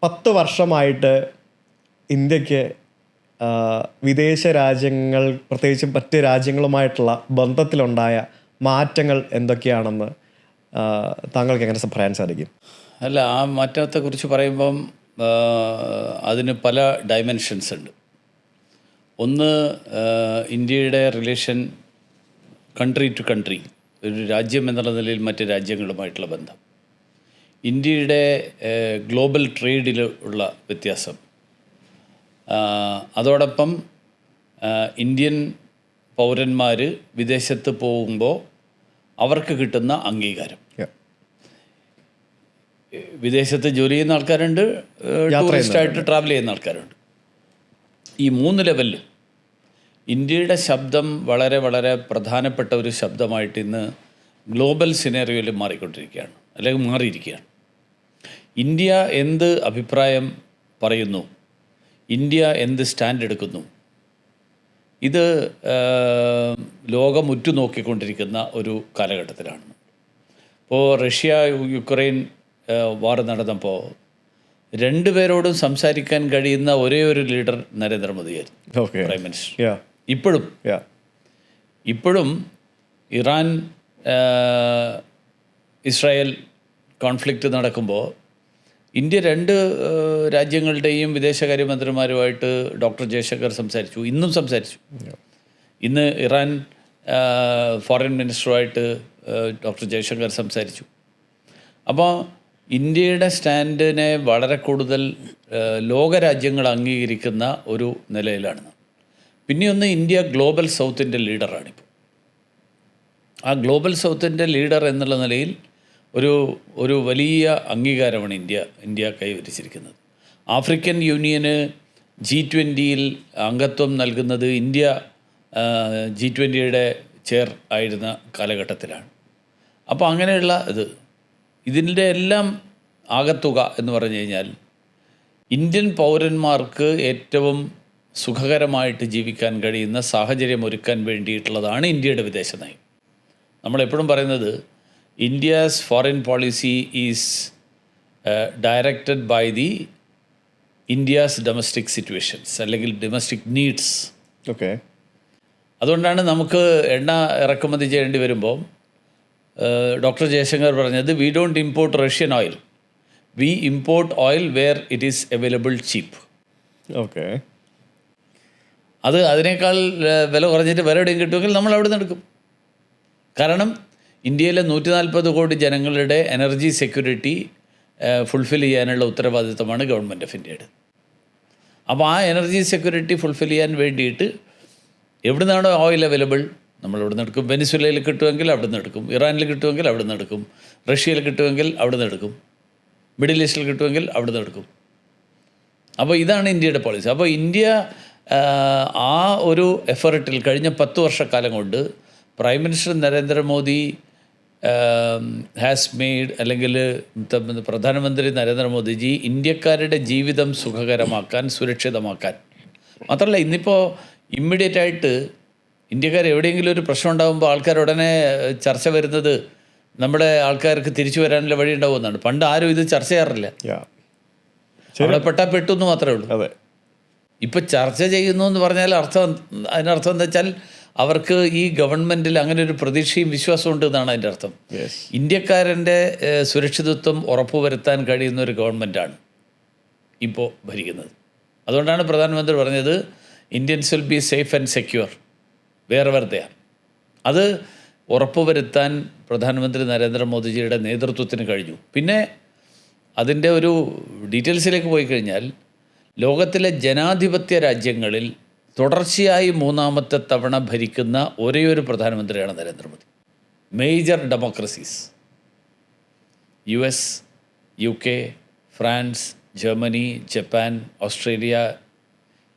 10 വർഷമായിട്ട് ഇന്ത്യക്ക് വിദേശ രാജ്യങ്ങൾ, പ്രത്യേകിച്ചും മറ്റ് രാജ്യങ്ങളുമായിട്ടുള്ള ബന്ധത്തിലുണ്ടായ മാറ്റങ്ങൾ എന്തൊക്കെയാണെന്ന് താങ്കൾക്ക് എങ്ങനെ പറയാൻ സാധിക്കും? അല്ല, ആ മാറ്റത്തെക്കുറിച്ച് പറയുമ്പം അതിന് പല ഡയമെൻഷൻസ് ഉണ്ട്. ഒന്ന്, ഇന്ത്യയുടെ റിലേഷൻ കൺട്രി ടു കൺട്രി, ഒരു രാജ്യം എന്നുള്ള നിലയിൽ മറ്റ് രാജ്യങ്ങളുമായിട്ടുള്ള ബന്ധം, ഇന്ത്യയുടെ ഗ്ലോബൽ ട്രേഡിൽ ഉള്ള വ്യത്യാസം, അതോടൊപ്പം ഇന്ത്യൻ പൗരന്മാർ വിദേശത്ത് പോകുമ്പോൾ അവർക്ക് കിട്ടുന്ന അംഗീകാരം. വിദേശത്ത് ജോലി ചെയ്യുന്ന ആൾക്കാരുണ്ട്, ടൂറിസ്റ്റായിട്ട് ട്രാവൽ ചെയ്യുന്ന ആൾക്കാരുണ്ട്. ഈ 3 ലെവലിൽ ഇന്ത്യയുടെ ശബ്ദം വളരെ വളരെ പ്രധാനപ്പെട്ട ഒരു ശബ്ദമായിട്ട് ഇന്ന് ഗ്ലോബൽ സിനാരിയോയിൽ മാറിക്കൊണ്ടിരിക്കുകയാണ്, അല്ലെങ്കിൽ മാറിയിരിക്കുകയാണ്. ഇന്ത്യ എന്ത് അഭിപ്രായം പറയുന്നു, ഇന്ത്യ എന്ത് സ്റ്റാൻഡ് എടുക്കുന്നു, ഇത് ലോകം ഉറ്റുനോക്കിക്കൊണ്ടിരിക്കുന്ന ഒരു കാലഘട്ടത്തിലാണ്. ഇപ്പോൾ റഷ്യ യുക്രൈൻ വാർ നടന്നപ്പോൾ 2 പേരോടും സംസാരിക്കാൻ കഴിയുന്ന ഒരേ ഒരു ലീഡർ നരേന്ദ്രമോദിയായിരുന്നു, പ്രൈം മിനിസ്റ്റർ. ഇപ്പോഴും ഇറാൻ ഇസ്രായേൽ കോൺഫ്ലിക്റ്റ് നടക്കുമ്പോൾ ഇന്ത്യ 2 രാജ്യങ്ങളുടെയും വിദേശകാര്യമന്ത്രിമാരുമായിട്ട് ഡോക്ടർ ജയശങ്കർ സംസാരിച്ചു, ഇന്നും സംസാരിച്ചു. ഇന്ന് ഇറാൻ ഫോറിൻ മിനിസ്റ്ററുമായിട്ട് ഡോക്ടർ ജയശങ്കർ സംസാരിച്ചു. അപ്പോൾ ഇന്ത്യയുടെ സ്റ്റാൻഡിനെ വളരെ കൂടുതൽ ലോകരാജ്യങ്ങൾ അംഗീകരിക്കുന്ന ഒരു നിലയിലാണ്. പിന്നെയൊന്ന്, ഇന്ത്യ ഗ്ലോബൽ സൗത്തിൻ്റെ ലീഡറാണിപ്പോൾ. ആ ഗ്ലോബൽ സൗത്തിൻ്റെ ലീഡർ എന്നുള്ള നിലയിൽ ഒരു വലിയ അംഗീകാരമാണ് ഇന്ത്യ കൈവരിച്ചിരിക്കുന്നത്. ആഫ്രിക്കൻ യൂണിയന് G20 അംഗത്വം നൽകുന്നത് ഇന്ത്യ G20 ചെയർ ആയിരുന്ന കാലഘട്ടത്തിലാണ്. അപ്പോൾ അങ്ങനെയുള്ള ഇതിൻ്റെ എല്ലാം ആകത്തുക എന്ന് പറഞ്ഞു കഴിഞ്ഞാൽ ഇന്ത്യൻ പൗരന്മാർക്ക് ഏറ്റവും സുഖകരമായിട്ട് ജീവിക്കാൻ കഴിയുന്ന സാഹചര്യം ഒരുക്കാൻ വേണ്ടിയിട്ടുള്ളതാണ് ഇന്ത്യയുടെ വിദേശ നയം. നമ്മളെപ്പോഴും പറയുന്നത് India's foreign policy is directed by the India's domestic situations, അല്ലെങ്കിൽ ഡൊമസ്റ്റിക് നീഡ്സ്. അതുകൊണ്ടാണ് നമുക്ക് എണ്ണ ഇറക്കുമതി ചെയ്യേണ്ടി വരുമ്പോൾ ഡോക്ടർ ജയശങ്കർ പറഞ്ഞത്, we don't import Russian oil, we import oil where it is available cheap. അതിനേക്കാൾ വില കുറഞ്ഞിട്ട് വേറെ എവിടെയും കിട്ടുമെങ്കിൽ നമ്മൾ അവിടെ നിന്ന് എടുക്കും. കാരണം ഇന്ത്യയിലെ 140 കോടി ജനങ്ങളുടെ എനർജി സെക്യൂരിറ്റി ഫുൾഫിൽ ചെയ്യാനുള്ള ഉത്തരവാദിത്തമാണ് ഗവൺമെൻറ് ഓഫ് ഇന്ത്യയുടെ. അപ്പോൾ ആ എനർജി സെക്യൂരിറ്റി ഫുൾഫിൽ ചെയ്യാൻ വേണ്ടിയിട്ട് എവിടെ നിന്നാണോ ഓയിൽ അവൈലബിൾ നമ്മൾ അവിടെ നിന്ന് എടുക്കും. വെനിസ്വേലയിൽ കിട്ടുമെങ്കിൽ അവിടെ നിന്ന് എടുക്കും, ഇറാനിൽ കിട്ടുമെങ്കിൽ അവിടെ നിന്ന് എടുക്കും, റഷ്യയിൽ കിട്ടുമെങ്കിൽ അവിടെ നിന്ന് എടുക്കും, മിഡിൽ ഈസ്റ്റിൽ കിട്ടുമെങ്കിൽ അവിടെ നിന്ന് എടുക്കും. അപ്പോൾ ഇതാണ് ഇന്ത്യയുടെ പോളിസി. അപ്പോൾ ഇന്ത്യ ആ ഒരു എഫർട്ടിൽ കഴിഞ്ഞ 10 വർഷക്കാലം കൊണ്ട് prime minister Narendra Modi has made, അല്ലെങ്കിൽ പ്രധാനമന്ത്രി നരേന്ദ്രമോദിജി ഇന്ത്യക്കാരുടെ ജീവിതം സുഖകരമാക്കാൻ, സുരക്ഷിതമാക്കാൻ മാത്രമല്ല, ഇന്നിപ്പോൾ ഇമ്മീഡിയറ്റായിട്ട് ഇന്ത്യക്കാർ എവിടെയെങ്കിലും ഒരു പ്രശ്നം ഉണ്ടാകുമ്പോൾ ആൾക്കാർ ഉടനെ ചർച്ച വരുന്നത് നമ്മുടെ ആൾക്കാർക്ക് തിരിച്ചു വരാനുള്ള വഴി ഉണ്ടാവുമെന്നാണ്. പണ്ട് ആരും ഇത് ചർച്ച ചെയ്യാറില്ല, അവിടെ പെട്ടാൽ പെട്ടു എന്ന് മാത്രമേ ഉള്ളൂ. ഇപ്പം ചർച്ച ചെയ്യുന്നു എന്ന് പറഞ്ഞാൽ അതിനർത്ഥം എന്താ വെച്ചാൽ അവർക്ക് ഈ ഗവൺമെൻറ്റിൽ അങ്ങനെ ഒരു പ്രതീക്ഷയും വിശ്വാസവും ഉണ്ട് എന്നാണ് അതിൻ്റെ അർത്ഥം. ഇന്ത്യക്കാരൻ്റെ സുരക്ഷിതത്വം ഉറപ്പുവരുത്താൻ കഴിയുന്ന ഒരു ഗവൺമെൻറ്റാണ് ഇപ്പോൾ ഭരിക്കുന്നത്. അതുകൊണ്ടാണ് പ്രധാനമന്ത്രി പറഞ്ഞത്, Indians will be safe and secure wherever they are. അത് ഉറപ്പുവരുത്താൻ പ്രധാനമന്ത്രി നരേന്ദ്രമോദിജിയുടെ നേതൃത്വത്തിന് കഴിഞ്ഞു. പിന്നെ അതിൻ്റെ ഒരു ഡീറ്റെയിൽസിലേക്ക് പോയി കഴിഞ്ഞാൽ, ലോകത്തിലെ ജനാധിപത്യ രാജ്യങ്ങളിൽ തുടർച്ചയായി 3ാമത്തെ തവണ ഭരിക്കുന്ന ഒരേയൊരു പ്രധാനമന്ത്രിയാണ് Narendra Modi. Major democracies, US, UK, France, Germany, Japan, Australia,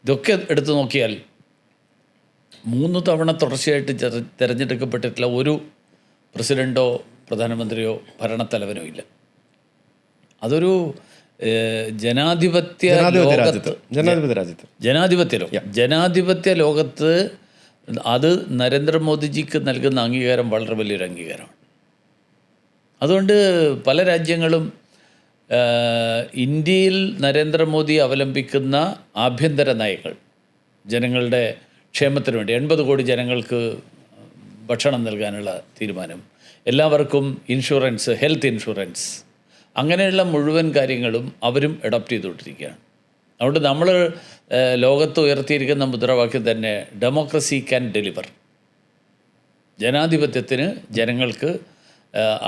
ഇതൊക്കെ എടുത്തു നോക്കിയാൽ 3 തവണ തുടർച്ചയായിട്ട് തിരഞ്ഞെടുക്കപ്പെട്ടിട്ടുള്ള ഒരു പ്രസിഡൻറ്റോ പ്രധാനമന്ത്രിയോ ഭരണത്തലവനോ ഇല്ല. അതൊരു ജനാധിപത്യ ലോകത്ത് അത് നരേന്ദ്രമോദിജിക്ക് നൽകുന്ന അംഗീകാരം വളരെ വലിയൊരു അംഗീകാരമാണ്. അതുകൊണ്ട് പല രാജ്യങ്ങളും ഇന്ത്യയിൽ നരേന്ദ്രമോദി അവലംബിക്കുന്ന ആഭ്യന്തര നയങ്ങൾ, ജനങ്ങളുടെ ക്ഷേമത്തിന് വേണ്ടി 80 കോടി ജനങ്ങൾക്ക് ഭക്ഷണം നൽകാനുള്ള തീരുമാനം, എല്ലാവർക്കും ഇൻഷുറൻസ്, ഹെൽത്ത് ഇൻഷുറൻസ്, അങ്ങനെയുള്ള മുഴുവൻ കാര്യങ്ങളും അവരും അഡോപ്റ്റ് ചെയ്തുകൊണ്ടിരിക്കുകയാണ്. അതുകൊണ്ട് നമ്മൾ ലോകത്ത് ഉയർത്തിയിരിക്കുന്ന മുദ്രാവാക്യം തന്നെ ഡെമോക്രസി ക്യാൻ ഡെലിവർ. ജനാധിപത്യത്തിന് ജനങ്ങൾക്ക്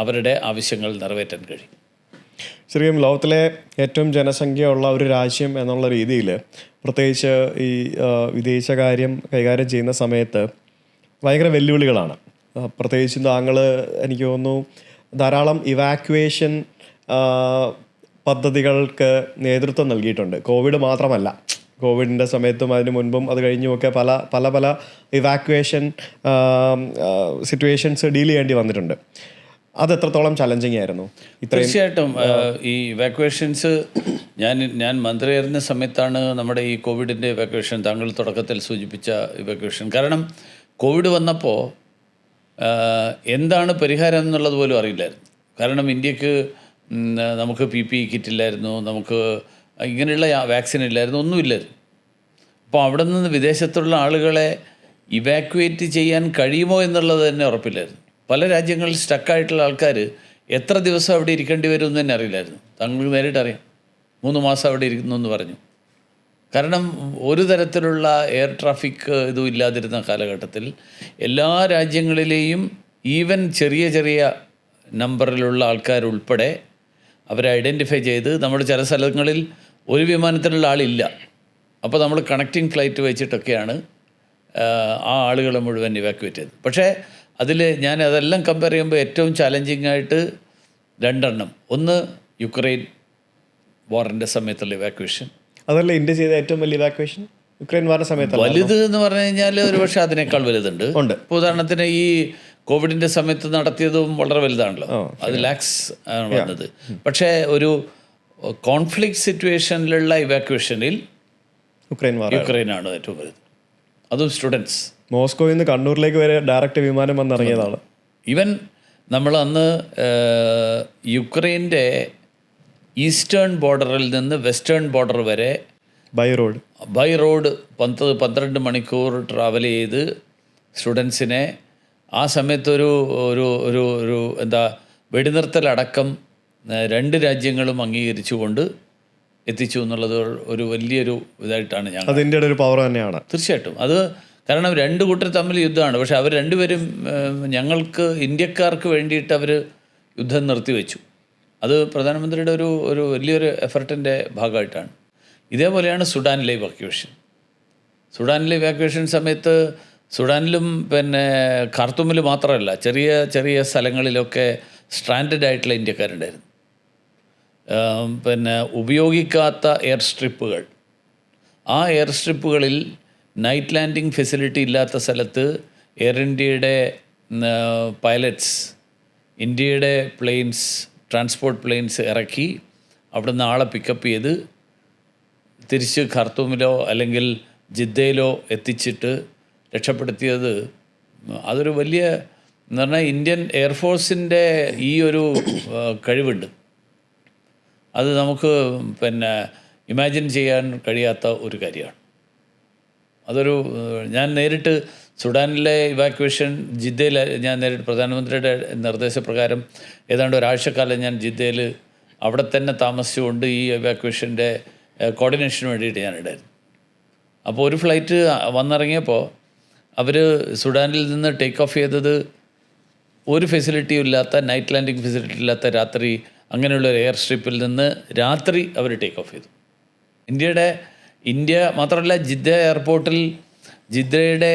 അവരുടെ ആവശ്യങ്ങൾ നിറവേറ്റാൻ കഴിയും. ശരിക്കും ലോകത്തിലെ ഏറ്റവും ജനസംഖ്യ ഉള്ള ഒരു രാജ്യം എന്നുള്ള രീതിയിൽ പ്രത്യേകിച്ച് ഈ വിദേശകാര്യം കൈകാര്യം ചെയ്യുന്ന സമയത്ത് ഭയങ്കര വെല്ലുവിളികളാണ്. പ്രത്യേകിച്ചും താങ്കൾ എനിക്ക് തോന്നുന്നു ധാരാളം ഇവാക്യുവേഷൻ പദ്ധതികൾക്ക് നേതൃത്വം നൽകിയിട്ടുണ്ട്. കോവിഡ് മാത്രമല്ല, കോവിഡിൻ്റെ സമയത്തും അതിന് മുൻപും അത് കഴിഞ്ഞുമൊക്കെ പല പല ഇവാക്യുവേഷൻ സിറ്റുവേഷൻസ് ഡീൽ ചെയ്യേണ്ടി വന്നിട്ടുണ്ട്. അത് എത്രത്തോളം ചലഞ്ചിങ് ആയിരുന്നു? തീർച്ചയായിട്ടും ഈ ഇവാക്യുവേഷൻസ് ഞാൻ മന്ത്രിയായിരുന്ന സമയത്താണ് നമ്മുടെ ഈ കോവിഡിൻ്റെ ഇവാക്യുവേഷൻ, താങ്കൾ തുടക്കത്തിൽ സൂചിപ്പിച്ച ഇവാക്യുവേഷൻ. കാരണം കോവിഡ് വന്നപ്പോൾ എന്താണ് പരിഹാരം എന്നുള്ളത് പോലും അറിയില്ലായിരുന്നു. കാരണം ഇന്ത്യക്ക് നമുക്ക് PPE കിറ്റില്ലായിരുന്നു, നമുക്ക് ഇങ്ങനെയുള്ള വാക്സിൻ ഇല്ലായിരുന്നു, ഒന്നുമില്ലായിരുന്നു. അപ്പോൾ അവിടെ നിന്ന് വിദേശത്തുള്ള ആളുകളെ ഇവാക്യുവേറ്റ് ചെയ്യാൻ കഴിയുമോ എന്നുള്ളത് തന്നെ ഉറപ്പില്ലായിരുന്നു. പല രാജ്യങ്ങളിൽ സ്റ്റക്കായിട്ടുള്ള ആൾക്കാർ എത്ര ദിവസം അവിടെ ഇരിക്കേണ്ടി വരും എന്ന് തന്നെ അറിയില്ലായിരുന്നു. താങ്കൾക്ക് നേരിട്ട് അറിയാം, 3 മാസം അവിടെ ഇരിക്കുന്നു എന്ന് പറഞ്ഞു. കാരണം ഒരു തരത്തിലുള്ള എയർ ട്രാഫിക് ഇതും ഇല്ലാതിരുന്ന കാലഘട്ടത്തിൽ എല്ലാ രാജ്യങ്ങളിലെയും ഈവൻ ചെറിയ ചെറിയ നമ്പറിലുള്ള ആൾക്കാരുൾപ്പെടെ അവരെ ഐഡൻറ്റിഫൈ ചെയ്ത്, നമ്മുടെ ചില സ്ഥലങ്ങളിൽ ഒരു വിമാനത്തിലുള്ള ആളില്ല, അപ്പോൾ നമ്മൾ കണക്റ്റിംഗ് ഫ്ലൈറ്റ് വെച്ചിട്ടൊക്കെയാണ് ആ ആളുകളെ മുഴുവൻ ഇവാക്യുവേറ്റ് ചെയ്തത്. പക്ഷേ അതിൽ ഞാൻ അതെല്ലാം കമ്പയർ ചെയ്യുമ്പോൾ ഏറ്റവും ചാലഞ്ചിങ് ആയിട്ട് 2 എണ്ണം. ഒന്ന് യുക്രൈൻ വാറിൻ്റെ സമയത്തുള്ള ഇവാക്യുവേഷൻ. അതല്ല ഇന്ത്യ ചെയ്ത ഏറ്റവും വലിയ ഇവാക്യുവേഷൻ യുക്രൈൻ വാറിൻ്റെ സമയത്ത്. വലുത് എന്ന് പറഞ്ഞു കഴിഞ്ഞാൽ ഒരു പക്ഷേ അതിനേക്കാൾ വലുതുണ്ട്. ഇപ്പോൾ ഉദാഹരണത്തിന് ഈ കോവിഡിൻ്റെ സമയത്ത് നടത്തിയതും വളരെ വലുതാണല്ലോ, അത് ലാക്സ് ആണ് വന്നത്. പക്ഷേ ഒരു കോൺഫ്ലിക്റ്റ് സിറ്റുവേഷനിലുള്ള ഇവാക്യുവേഷനിൽ യുക്രൈനാണ് ഏറ്റവും വലുത്. അതും സ്റ്റുഡൻസ്. മോസ്കോയിൽ നിന്ന് കണ്ണൂരിലേക്ക് വരെ ഡയറക്റ്റ് വിമാനം വന്നിറങ്ങിയതാണ്. ഈവൻ നമ്മൾ അന്ന് യുക്രൈൻ്റെ ഈസ്റ്റേൺ ബോർഡറിൽ നിന്ന് വെസ്റ്റേൺ ബോർഡർ വരെ ബൈ റോഡ് 12 മണിക്കൂർ ട്രാവൽ ചെയ്ത് സ്റ്റുഡൻസിനെ ആ സമയത്തൊരു ഒരു ഒരു ഒരു എന്താ വെടിനിർത്തലടക്കം 2 രാജ്യങ്ങളും അംഗീകരിച്ചുകൊണ്ട് എത്തിച്ചു എന്നുള്ളത് ഒരു വലിയൊരു ഇതായിട്ടാണ് ഞാൻ. അതിൻ്റെ ഒരു പവർ തന്നെയാണ് തീർച്ചയായിട്ടും. അത് കാരണം 2 കൂട്ടർ തമ്മിൽ യുദ്ധമാണ്, പക്ഷെ അവർ 2 പേരും ഞങ്ങൾക്ക് ഇന്ത്യക്കാർക്ക് വേണ്ടിയിട്ട് അവർ യുദ്ധം നിർത്തിവെച്ചു. അത് പ്രധാനമന്ത്രിയുടെ ഒരു വലിയൊരു എഫർട്ടിൻ്റെ ഭാഗമായിട്ടാണ്. ഇതേപോലെയാണ് സുഡാനിലെ ഇവാക്യുവേഷൻ. സുഡാനിലെ ഇവാക്യുവേഷൻ സമയത്ത് സുഡാനിലും പിന്നെ ഖാർത്തൂമിൽ മാത്രമല്ല, ചെറിയ ചെറിയ സ്ഥലങ്ങളിലൊക്കെ സ്ട്രാൻഡഡ് ആയിട്ടുള്ള ഇന്ത്യക്കാരുണ്ടായിരുന്നു. പിന്നെ ഉപയോഗിക്കാത്ത എയർ സ്ട്രിപ്പുകൾ, ആ എയർ സ്ട്രിപ്പുകളിൽ നൈറ്റ് ലാൻഡിംഗ് ഫെസിലിറ്റി ഇല്ലാത്ത സ്ഥലത്ത് എയർ ഇന്ത്യയുടെ പൈലറ്റ്സ് ഇന്ത്യയുടെ പ്ലെയിൻസ്, ട്രാൻസ്പോർട്ട് പ്ലെയിൻസ് ഇറക്കി അവിടുന്ന് ആളെ പിക്കപ്പ് ചെയ്ത് തിരിച്ച് ഖാർത്തൂമിലോ അല്ലെങ്കിൽ ജിദ്ദയിലോ എത്തിച്ചിട്ട് രക്ഷപ്പെടുത്തിയത്. അതൊരു വലിയ എന്ന് പറഞ്ഞാൽ ഇന്ത്യൻ എയർഫോഴ്സിൻ്റെ ഈ ഒരു കഴിവുണ്ട്, അത് നമുക്ക് പിന്നെ ഇമാജിൻ ചെയ്യാൻ കഴിയാത്ത ഒരു കാര്യമാണ്. അതൊരു ഞാൻ നേരിട്ട് സുഡാനിലെ ഇവാക്യുവേഷൻ ജിദ്ദയിൽ ഞാൻ നേരിട്ട് പ്രധാനമന്ത്രിയുടെ നിർദ്ദേശപ്രകാരം ഏതാണ്ട് ഒരാഴ്ചക്കാലം ഞാൻ ജിദ്ദയിൽ അവിടെ തന്നെ താമസിച്ചുകൊണ്ട് ഈ ഇവാക്യുവേഷൻ്റെ കോർഡിനേഷന് വേണ്ടിയിട്ട് ഞാനിടായിരുന്നു. അപ്പോൾ ഒരു ഫ്ലൈറ്റ് വന്നിറങ്ങിയപ്പോൾ അവർ സുഡാനിൽ നിന്ന് ടേക്ക് ഓഫ് ചെയ്തത് ഒരു ഫെസിലിറ്റിയും ഇല്ലാത്ത, നൈറ്റ് ലാൻഡിംഗ് ഫെസിലിറ്റി ഇല്ലാത്ത രാത്രി അങ്ങനെയുള്ള ഒരു എയർ സ്ട്രിപ്പിൽ നിന്ന് രാത്രി അവർ ടേക്ക് ഓഫ് ചെയ്തു. ഇന്ത്യ മാത്രമല്ല, ജിദ്ദ എയർപോർട്ടിൽ ജിദ്ദയുടെ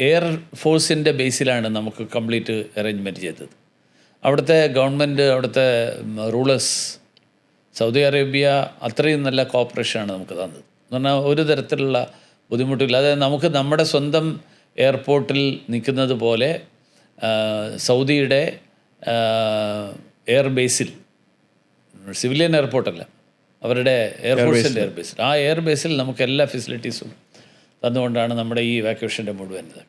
എയർ ഫോഴ്സിൻ്റെ ബേസിലാണ് നമുക്ക് കംപ്ലീറ്റ് അറേഞ്ച്മെൻറ്റ് ചെയ്തത്. അവിടുത്തെ ഗവൺമെൻറ്, അവിടുത്തെ റൂളേഴ്സ്, സൗദി അറേബ്യ അത്രയും നല്ല കോപ്പറേഷനാണ് നമുക്ക് തന്നത്. എന്ന് പറഞ്ഞാൽ ഒരു തരത്തിലുള്ള ബുദ്ധിമുട്ടില്ല. അതായത് നമുക്ക് നമ്മുടെ സ്വന്തം എയർപോർട്ടിൽ നിൽക്കുന്നത് പോലെ സൗദിയുടെ എയർ ബേസിൽ, സിവിലിയൻ എയർപോർട്ടല്ല, അവരുടെ എയർഫോഴ്സിൻ്റെ എയർ ബേസിൽ, ആ എയർ ബേസിൽ നമുക്ക് എല്ലാ ഫെസിലിറ്റീസും തന്നുകൊണ്ടാണ് നമ്മുടെ ഈ ഇവാക്യുവേഷൻ്റെ മുഴുവൻ